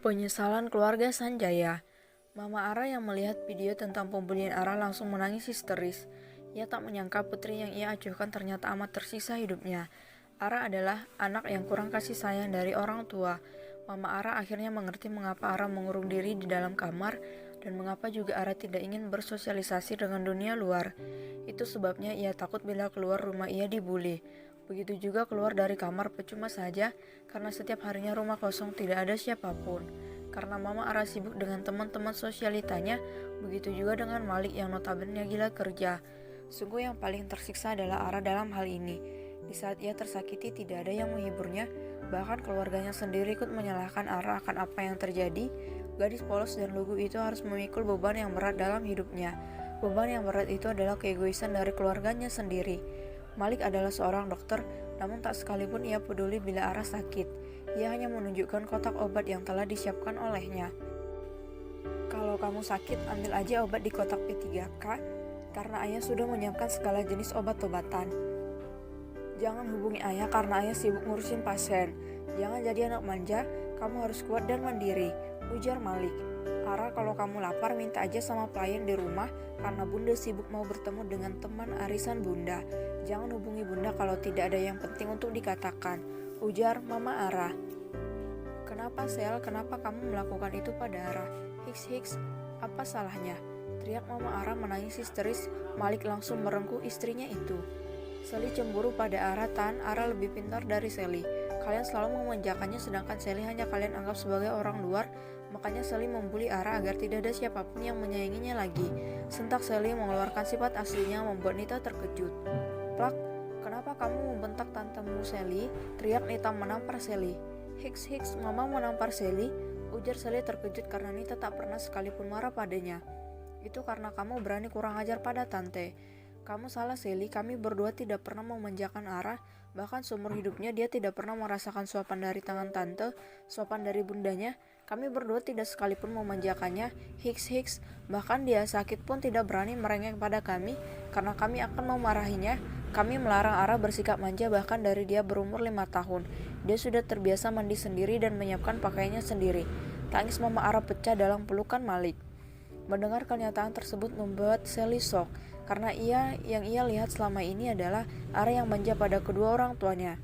Penyesalan keluarga Sanjaya. Mama Ara yang melihat video tentang pembulian Ara langsung menangis histeris. Ia tak menyangka putri yang ia acuhkan ternyata amat tersisa hidupnya. Ara adalah anak yang kurang kasih sayang dari orang tua. Mama Ara akhirnya mengerti mengapa Ara mengurung diri di dalam kamar dan mengapa juga Ara tidak ingin bersosialisasi dengan dunia luar. Itu sebabnya ia takut bila keluar rumah ia dibully. Begitu juga keluar dari kamar percuma saja karena setiap harinya rumah kosong tidak ada siapapun. Karena Mama Ara sibuk dengan teman-teman sosialitanya, begitu juga dengan Malik yang notabene gila kerja. Sungguh yang paling tersiksa adalah Ara dalam hal ini. Di saat ia tersakiti tidak ada yang menghiburnya, bahkan keluarganya sendiri ikut menyalahkan Ara akan apa yang terjadi. Gadis polos dan lugu itu harus memikul beban yang berat dalam hidupnya. Beban yang berat itu adalah keegoisan dari keluarganya sendiri. Malik adalah seorang dokter, namun tak sekalipun ia peduli bila Ara sakit. Ia hanya menunjukkan kotak obat yang telah disiapkan olehnya. Kalau kamu sakit, ambil aja obat di kotak P3K, karena ayah sudah menyiapkan segala jenis obat-obatan. Jangan hubungi ayah karena ayah sibuk ngurusin pasien. Jangan jadi anak manja, kamu harus kuat dan mandiri, ujar Malik. Ara, kalau kamu lapar minta aja sama pelayan di rumah karena bunda sibuk mau bertemu dengan teman arisan bunda. Jangan hubungi bunda kalau tidak ada yang penting untuk dikatakan, ujar Mama Ara. Kenapa Sel, kenapa kamu melakukan itu pada Ara? Hiks, apa salahnya? Teriak Mama Ara menangis histeris. Malik langsung merengkuh istrinya itu. Sally cemburu pada Ara, Tan. Ara lebih pintar dari Sally. Kalian selalu memanjakannya sedangkan Sally hanya kalian anggap sebagai orang luar. Makanya Sally membuli Ara agar tidak ada siapapun yang menyayanginya lagi. Sentak Sally mengeluarkan sifat aslinya membuat Nita terkejut. Plak, kenapa kamu membentak tantemu Sally? Teriak Nita menampar Sally. Hiks, Mama menampar Sally, ujar Sally terkejut karena Nita tak pernah sekalipun marah padanya. Itu karena kamu berani kurang ajar pada tante. Kamu salah Sally, kami berdua tidak pernah memanjakan Ara, bahkan seumur hidupnya dia tidak pernah merasakan suapan dari tangan tante, suapan dari bundanya. Kami berdua tidak sekalipun memanjakannya. Hiks, bahkan dia sakit pun tidak berani merengek pada kami, karena kami akan memarahinya. Kami melarang Ara bersikap manja bahkan dari dia berumur 5 tahun. Dia sudah terbiasa mandi sendiri dan menyiapkan pakaiannya sendiri. Tangis Mama Ara pecah dalam pelukan Malik. Mendengar kenyataan tersebut membuat Sally shock, karena yang ia lihat selama ini adalah Ara yang manja pada kedua orang tuanya.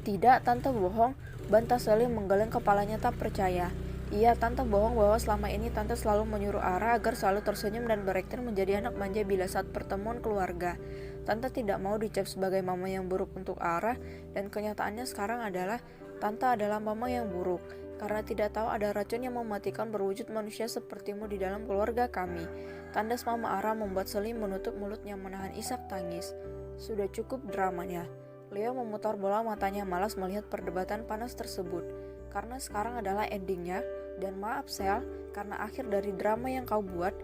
Tidak, tante bohong, bantah Sally menggeleng kepalanya tak percaya. Iya, tante bohong bahwa selama ini tante selalu menyuruh Ara agar selalu tersenyum dan berakting menjadi anak manja bila saat pertemuan keluarga. Tante tidak mau dicap sebagai mama yang buruk untuk Ara, dan kenyataannya sekarang adalah tante adalah mama yang buruk, karena tidak tahu ada racun yang mematikan berwujud manusia sepertimu di dalam keluarga kami. Tandas Mama Ara membuat Sally menutup mulutnya menahan isak tangis. Sudah cukup dramanya. Leo memutar bola matanya malas melihat perdebatan panas tersebut. Karena sekarang adalah endingnya, dan maaf Sel, karena akhir dari drama yang kau buat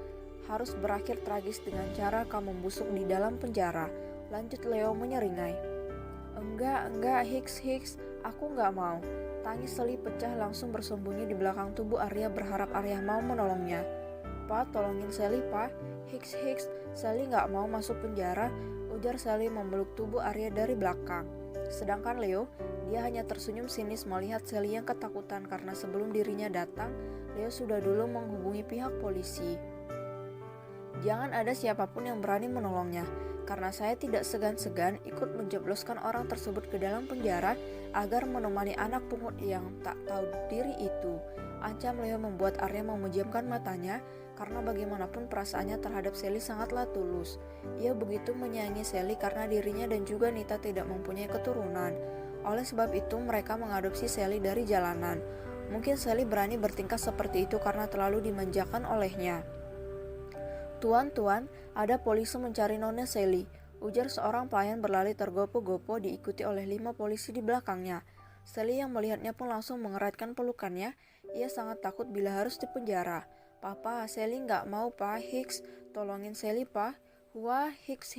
harus berakhir tragis dengan cara kau membusuk di dalam penjara. Lanjut Leo menyeringai. Enggak, Hiks, aku enggak mau. Tangis Sally pecah langsung bersembunyi di belakang tubuh Arya berharap Arya mau menolongnya. Pak, tolongin Sally, Pak. Hiks, Sally enggak mau masuk penjara, ujar Sally memeluk tubuh Arya dari belakang. Sedangkan Leo, dia hanya tersenyum sinis melihat Sally yang ketakutan karena sebelum dirinya datang, Leo sudah dulu menghubungi pihak polisi. Jangan ada siapapun yang berani menolongnya, karena saya tidak segan-segan ikut menjebloskan orang tersebut ke dalam penjara agar menemani anak pungut yang tak tahu diri itu. Ancam Leo membuat Arya memejamkan matanya, karena bagaimanapun perasaannya terhadap Sally sangatlah tulus. Ia begitu menyayangi Sally karena dirinya dan juga Nita tidak mempunyai keturunan. Oleh sebab itu mereka mengadopsi Sally dari jalanan. Mungkin Sally berani bertingkah seperti itu karena terlalu dimanjakan olehnya. Tuan, ada polisi mencari Nona Sally, ujar seorang pelayan berlari tergopoh-gopoh diikuti oleh 5 polisi di belakangnya. Sally yang melihatnya pun langsung mengeratkan pelukannya. Ia sangat takut bila harus dipenjara. Papa, Sally nggak mau, Pak. Hiks, tolongin Sally, Pak. Wah, Hiks,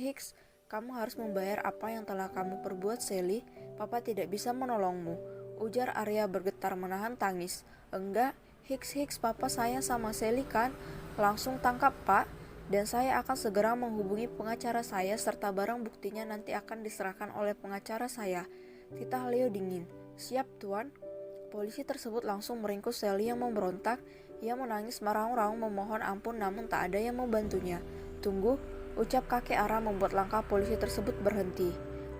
kamu harus membayar apa yang telah kamu perbuat, Sally. Papa tidak bisa menolongmu, ujar Arya bergetar menahan tangis. Enggak, Hiks, Papa sayang sama Sally kan? Langsung tangkap, Pak. Dan saya akan segera menghubungi pengacara saya serta barang buktinya nanti akan diserahkan oleh pengacara saya. Titah Leo dingin. Siap, Tuan. Polisi tersebut langsung meringkus Sally yang memberontak. Ia menangis meraung-raung memohon ampun namun tak ada yang membantunya. Tunggu, ucap kakek Ara membuat langkah polisi tersebut berhenti.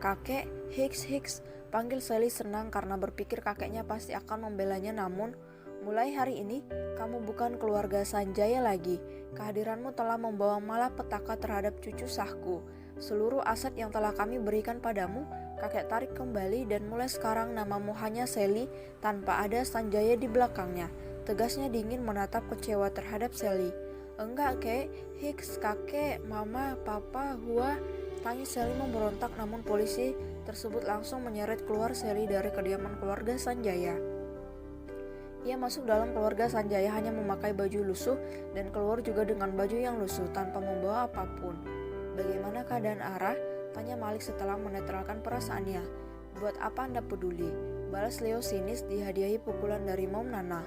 Kakek, Hicks, panggil Sally senang karena berpikir kakeknya pasti akan membelanya namun, mulai hari ini, kamu bukan keluarga Sanjaya lagi. Kehadiranmu telah membawa malapetaka terhadap cucu sahku. Seluruh aset yang telah kami berikan padamu, kakek tarik kembali dan mulai sekarang namamu hanya Sally tanpa ada Sanjaya di belakangnya. Tegasnya dingin menatap kecewa terhadap Sally. Enggak kek, Hicks, kakek, mama, papa, Hua. Tangis Sally memberontak namun polisi tersebut langsung menyeret keluar Sally dari kediaman keluarga Sanjaya. Ia masuk dalam keluarga Sanjaya hanya memakai baju lusuh dan keluar juga dengan baju yang lusuh tanpa membawa apapun. Bagaimana keadaan Ara? Tanya Malik setelah menetralkan perasaannya. Buat apa Anda peduli? Balas Leo sinis dihadiahi pukulan dari Mom Nana.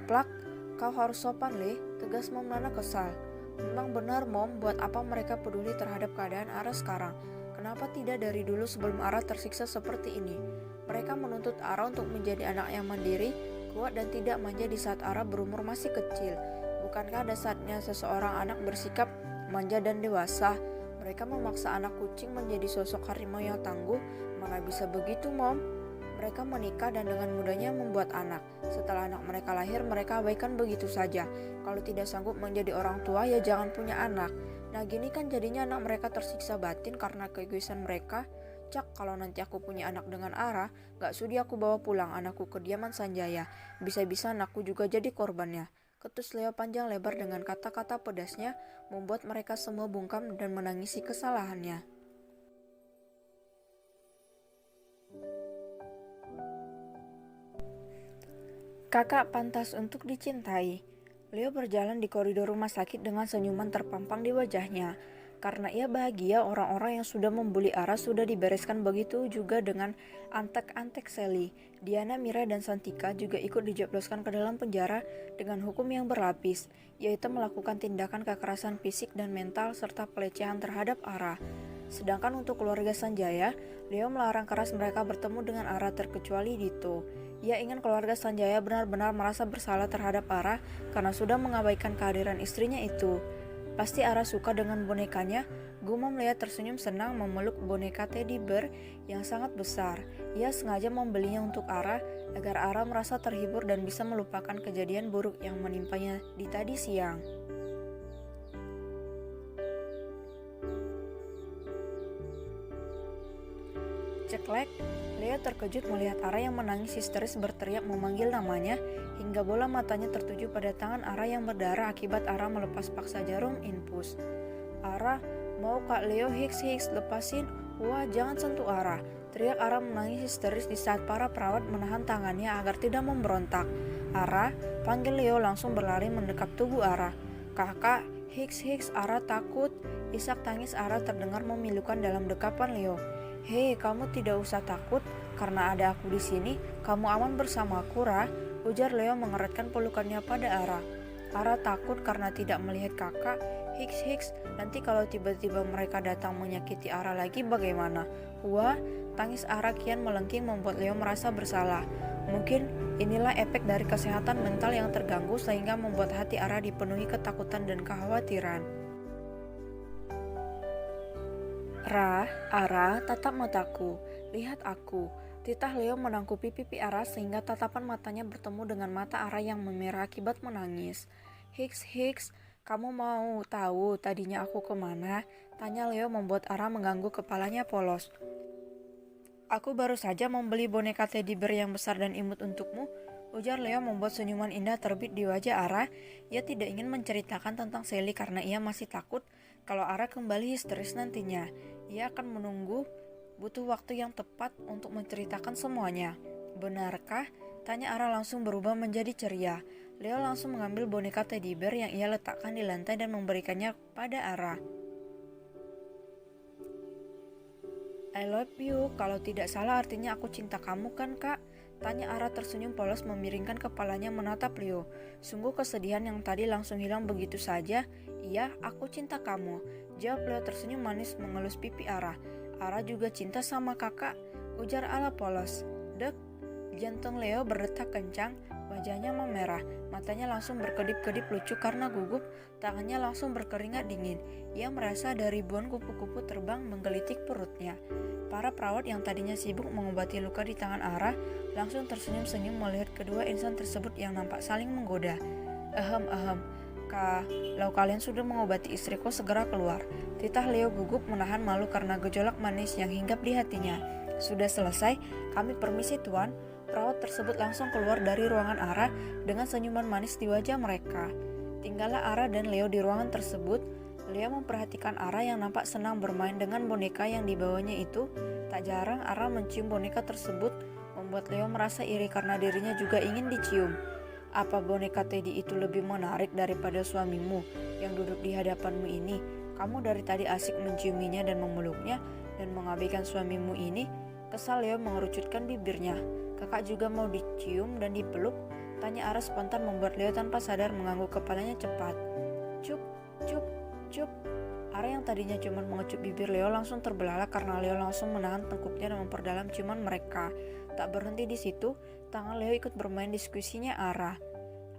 Plak, kau harus sopan Le, tegas Mom Nana kesal. Memang benar Mom, buat apa mereka peduli terhadap keadaan Ara sekarang? Kenapa tidak dari dulu sebelum Ara tersiksa seperti ini? Mereka menuntut Ara untuk menjadi anak yang mandiri, kuat dan tidak manja di saat Ara berumur masih kecil. Bukankah ada saatnya seseorang anak bersikap manja dan dewasa? Mereka memaksa anak kucing menjadi sosok harimau yang tangguh. Mana bisa begitu Mom? Mereka menikah dan dengan mudahnya membuat anak. Setelah anak mereka lahir, mereka abaikan begitu saja. Kalau tidak sanggup menjadi orang tua, ya jangan punya anak. Nah gini kan jadinya anak mereka tersiksa batin karena keegoisan mereka. Cak, kalau nanti aku punya anak dengan Ara, gak sudi aku bawa pulang anakku ke kediaman Sanjaya. Bisa-bisa anakku juga jadi korbannya. Ketus Leo panjang lebar dengan kata-kata pedasnya membuat mereka semua bungkam dan menangisi kesalahannya. Kakak pantas untuk dicintai. Leo berjalan di koridor rumah sakit dengan senyuman terpampang di wajahnya. Karena ia bahagia, orang-orang yang sudah membuli Ara sudah dibereskan, begitu juga dengan antek-antek Sally. Diana, Mira, dan Santika juga ikut dijebloskan ke dalam penjara dengan hukum yang berlapis, yaitu melakukan tindakan kekerasan fisik dan mental serta pelecehan terhadap Ara. Sedangkan untuk keluarga Sanjaya, Leo melarang keras mereka bertemu dengan Ara terkecuali Dito. Ia ingin keluarga Sanjaya benar-benar merasa bersalah terhadap Ara karena sudah mengabaikan kehadiran istrinya itu. Pasti Ara suka dengan bonekanya. Guma melihat tersenyum senang memeluk boneka teddy bear yang sangat besar. Ia sengaja membelinya untuk Ara agar Ara merasa terhibur dan bisa melupakan kejadian buruk yang menimpanya di tadi siang. Ceklek, Leo terkejut melihat Ara yang menangis histeris berteriak memanggil namanya hingga bola matanya tertuju pada tangan Ara yang berdarah akibat Ara melepas paksa jarum infus. Ara, mau Kak Leo Hicks lepasin? Wah, jangan sentuh Ara. Teriak Ara menangis histeris di saat para perawat menahan tangannya agar tidak memberontak. Ara, panggil Leo langsung berlari mendekap tubuh Ara. Kakak, Hicks, Ara takut. Isak tangis Ara terdengar memilukan dalam dekapan Leo. Hei, kamu tidak usah takut, karena ada aku di sini, kamu aman bersamaku, Ra, ujar Leo mengeratkan pelukannya pada Ara. Ara takut karena tidak melihat kakak. Hicks, nanti kalau tiba-tiba mereka datang menyakiti Ara lagi bagaimana? Wah, tangis Ara kian melengking membuat Leo merasa bersalah. Mungkin inilah efek dari kesehatan mental yang terganggu sehingga membuat hati Ara dipenuhi ketakutan dan kekhawatiran. Ra, Ara, tatap mataku, lihat aku. Titah Leo menangkupi pipi Ara sehingga tatapan matanya bertemu dengan mata Ara yang memerah akibat menangis. Hicks, kamu mau tahu tadinya aku kemana? Tanya Leo membuat Ara mengganggu kepalanya polos. Aku baru saja membeli boneka teddy bear yang besar dan imut untukmu, ujar Leo membuat senyuman indah terbit di wajah Ara. Ia tidak ingin menceritakan tentang Sally karena ia masih takut kalau Ara kembali histeris nantinya. Ia akan menunggu, butuh waktu yang tepat untuk menceritakan semuanya. Benarkah? Tanya Ara langsung berubah menjadi ceria. Leo langsung mengambil boneka teddy bear yang ia letakkan di lantai dan memberikannya pada Ara. I love you, kalau tidak salah artinya aku cinta kamu kan kak? Tanya Ara tersenyum polos memiringkan kepalanya menatap Leo. Sungguh kesedihan yang tadi langsung hilang begitu saja. Iya, aku cinta kamu, jawab Leo tersenyum manis mengelus pipi Ara. Ara juga cinta sama kakak, ujar ala polos. Dek, Jantung Leo berdetak kencang, wajahnya memerah, matanya langsung berkedip-kedip lucu karena gugup, tangannya langsung berkeringat dingin. Ia merasa ada ribuan kupu-kupu terbang menggelitik perutnya. Para perawat yang tadinya sibuk mengobati luka di tangan Ara langsung tersenyum-senyum melihat kedua insan tersebut yang nampak saling menggoda. Ahem, kalau kalian sudah mengobati istriku, segera keluar. Titah Leo gugup menahan malu karena gejolak manis yang hinggap di hatinya. Sudah selesai, kami permisi tuan. Perawat tersebut langsung keluar dari ruangan Ara dengan senyuman manis di wajah mereka. Tinggallah Ara dan Leo di ruangan tersebut. Leo memperhatikan Ara yang nampak senang bermain dengan boneka yang dibawanya itu. Tak jarang Ara mencium boneka tersebut, membuat Leo merasa iri karena dirinya juga ingin dicium. Apa boneka Teddy itu lebih menarik daripada suamimu yang duduk di hadapanmu ini? Kamu dari tadi asik menciuminya dan memeluknya dan mengabaikan suamimu ini. Kesal Leo mengerucutkan bibirnya. Kakak juga mau dicium dan dipeluk? Tanya Ara spontan membuat Leo tanpa sadar mengangguk kepalanya cepat. Cup, cup, cup. Ara yang tadinya cuma mengecup bibir Leo langsung terbelalak karena Leo langsung menahan tengkuknya dan memperdalam ciuman mereka. Tak berhenti di situ, tangan Leo ikut bermain diskusinya Ara.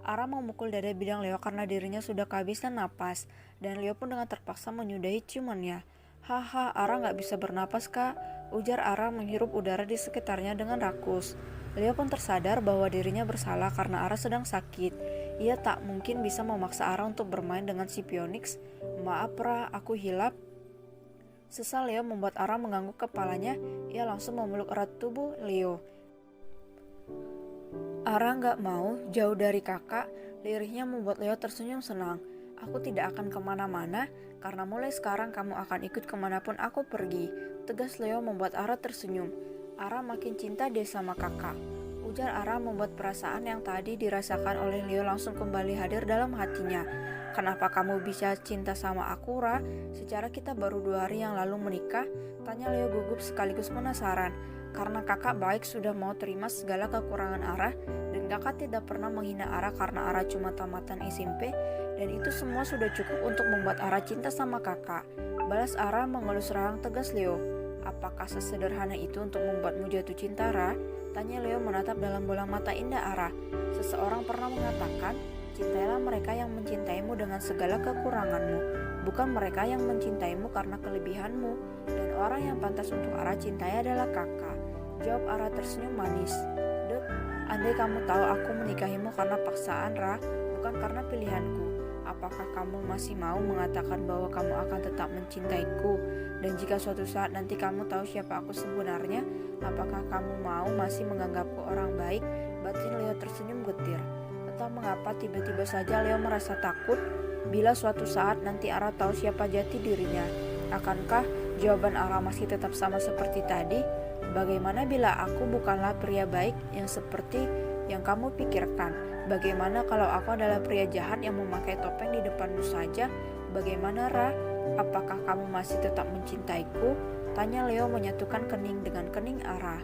Ara memukul dada bidang Leo karena dirinya sudah kehabisan napas, dan Leo pun dengan terpaksa menyudahi ciumannya. Haha, Ara gak bisa bernapas kak, ujar Ara menghirup udara di sekitarnya dengan rakus. Leo pun tersadar bahwa dirinya bersalah karena Ara sedang sakit. Ia tak mungkin bisa memaksa Ara untuk bermain dengan si Phoenix. Maaf Ra, aku hilap. Sesal Leo membuat Ara mengangguk kepalanya. Ia langsung memeluk erat tubuh Leo. Ara gak mau jauh dari kakak. Lirihnya membuat Leo tersenyum senang. Aku tidak akan kemana-mana, karena mulai sekarang kamu akan ikut kemanapun aku pergi. Tegas Leo membuat Ara tersenyum. Ara makin cinta deh sama kakak. Ujar Ara membuat perasaan yang tadi dirasakan oleh Leo langsung kembali hadir dalam hatinya. Kenapa kamu bisa cinta sama aku, Ra? Secara kita baru 2 hari yang lalu menikah, tanya Leo gugup sekaligus penasaran. Karena kakak baik sudah mau terima segala kekurangan Ara, dan kakak tidak pernah menghina Ara karena Ara cuma tamatan SMP, dan itu semua sudah cukup untuk membuat Ara cinta sama kakak. Balas Ara mengelus rahang tegas Leo. Apakah sesederhana itu untuk membuatmu jatuh cinta, Ra? Tanya Leo menatap dalam bola mata indah Ara. Seseorang pernah mengatakan, cintailah mereka yang mencintaimu dengan segala kekuranganmu, bukan mereka yang mencintaimu karena kelebihanmu. Dan orang yang pantas untuk Ara cintai adalah kakak. Jawab Ara tersenyum manis. Dek, andai kamu tahu aku menikahimu karena paksaan, Ra, bukan karena pilihanku. Apakah kamu masih mau mengatakan bahwa kamu akan tetap mencintaiku? Dan jika suatu saat nanti kamu tahu siapa aku sebenarnya, apakah kamu mau masih menganggapku orang baik? Batin Leo tersenyum getir. Entah mengapa tiba-tiba saja Leo merasa takut bila suatu saat nanti Ara tahu siapa jati dirinya. Akankah jawaban Ara masih tetap sama seperti tadi? Bagaimana bila aku bukanlah pria baik yang seperti yang kamu pikirkan? Bagaimana kalau aku adalah pria jahat yang memakai topeng di depanmu saja? Bagaimana, Ra? Apakah kamu masih tetap mencintaiku? Tanya Leo menyatukan kening dengan kening Ara.